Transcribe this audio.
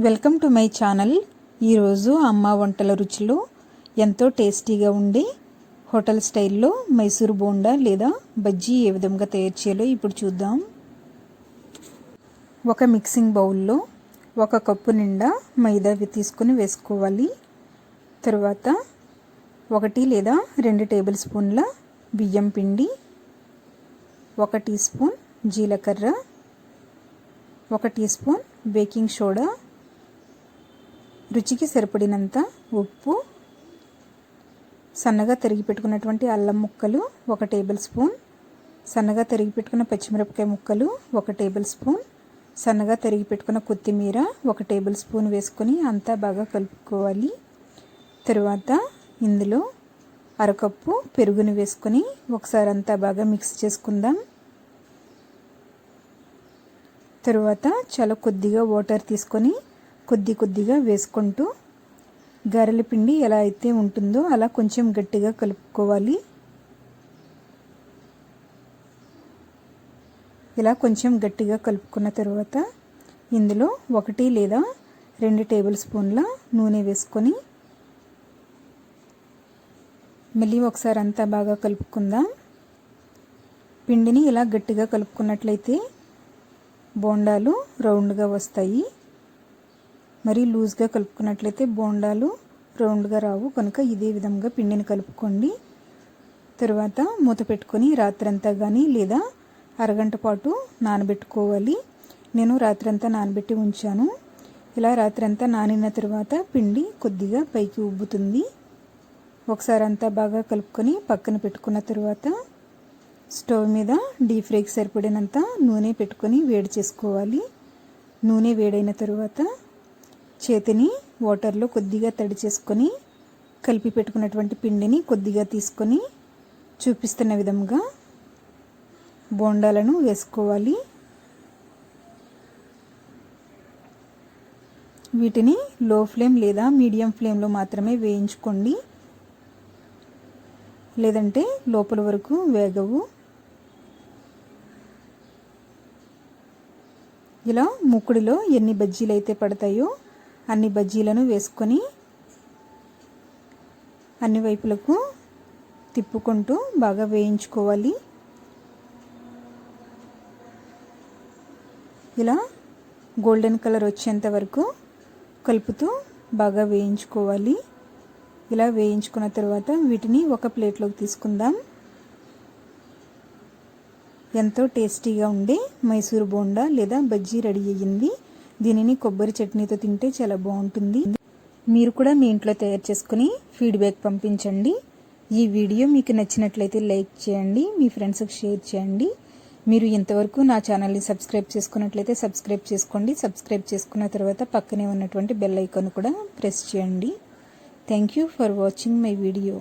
Welcome to my channel. ఈరోజు అమ్మ వంటల రుచిలో ఎంతో టేస్టీగా ఉండే హోటల్ స్టైల్లో మైసూర్ బోండా లేదా బజ్జీ ఏ విధంగా తయారు చేయాలో ఇప్పుడు చూద్దాం. ఒక మిక్సింగ్ బౌల్లో 1 కప్పు నిండా మైదా తీసుకొని వేసుకోవాలి. తర్వాత 1 లేదా 2 టేబుల్ స్పూన్ల బియ్యం పిండి, 1 టీ స్పూన్ జీలకర్ర, 1 టీ స్పూన్ బేకింగ్ సోడా, రుచికి సరిపడినంత ఉప్పు, సన్నగా తరిగి పెట్టుకున్నటువంటి అల్లం ముక్కలు 1 టేబుల్ స్పూన్, సన్నగా తరిగి పెట్టుకున్న పచ్చిమిరపకాయ ముక్కలు 1 టేబుల్ స్పూన్, సన్నగా తరిగి పెట్టుకున్న కొత్తిమీర 1 టేబుల్ స్పూన్ వేసుకొని అంతా బాగా కలుపుకోవాలి. తరువాత ఇందులో 1/2 కప్పు పెరుగుని వేసుకొని ఒకసారి అంతా బాగా మిక్స్ చేసుకుందాం. తరువాత చాలా కొద్దిగా వాటర్ తీసుకొని కొద్దిగా వేసుకుంటూ గారెల పిండి ఎలా అయితే ఉంటుందో అలా కొంచెం గట్టిగా కలుపుకోవాలి. ఇలా కొంచెం గట్టిగా కలుపుకున్న తర్వాత ఇందులో 1 లేదా 2 టేబుల్ స్పూన్ల నూనె వేసుకొని మళ్ళీ ఒకసారి అంతా బాగా కలుపుకుందాం. పిండిని ఇలా గట్టిగా కలుపుకున్నట్లయితే బోండాలు రౌండ్గా వస్తాయి. మరి లూజ్గా కలుపుకున్నట్లయితే బోండాలు రౌండ్గా రావు. కనుక ఇదే విధంగా పిండిని కలుపుకోండి. తరువాత మూత పెట్టుకొని రాత్రంతా కానీ లేదా అరగంట పాటు నానబెట్టుకోవాలి. నేను రాత్రంతా నానబెట్టి ఉంచాను. ఇలా రాత్రంతా నానిన తర్వాత పిండి కొద్దిగా పైకి ఉబ్బుతుంది. ఒకసారి అంతా బాగా కలుపుకొని పక్కన పెట్టుకున్న తర్వాత స్టవ్ మీద డీప్ ఫ్రైకి సరిపడినంత నూనె పెట్టుకొని వేడి చేసుకోవాలి. నూనె వేడైన తర్వాత చేతిని వాటర్లో కొద్దిగా తడి చేసుకొని కలిపి పెట్టుకున్నటువంటి పిండిని కొద్దిగా తీసుకొని చూపిస్తున్న విధంగా బోండాలను వేసుకోవాలి. వీటిని లో ఫ్లేమ్ లేదా మీడియం ఫ్లేమ్లో మాత్రమే వేయించుకోండి, లేదంటే లోపల వరకు వేగవు. ఇలా మూకుడిలో ఎన్ని బజ్జీలు అయితే పడతాయో అన్ని బజ్జీలను వేసుకొని అన్ని వైపులకు తిప్పుకుంటూ బాగా వేయించుకోవాలి. ఇలా గోల్డెన్ కలర్ వచ్చేంత వరకు కలుపుతూ బాగా వేయించుకోవాలి. ఇలా వేయించుకున్న తర్వాత వీటిని ఒక ప్లేట్లోకి తీసుకుందాం. ఎంతో టేస్టీగా ఉండే మైసూర్ బోండా లేదా బజ్జీ రెడీ అయ్యింది. దీనిని కొబ్బరి చట్నీతో తింటే చాలా బాగుంటుంది. మీరు కూడా మీ ఇంట్లో తయారు చేసుకుని ఫీడ్బ్యాక్ పంపించండి. ఈ వీడియో మీకు నచ్చినట్లయితే లైక్ చేయండి, మీ ఫ్రెండ్స్కి షేర్ చేయండి. మీరు ఇంతవరకు నా ఛానల్ని సబ్స్క్రైబ్ చేసుకున్నట్లయితే సబ్స్క్రైబ్ చేసుకోండి. సబ్స్క్రైబ్ చేసుకున్న తర్వాత పక్కనే ఉన్నటువంటి బెల్ ఐకాన్ కూడా ప్రెస్ చేయండి. Thank you for watching my video.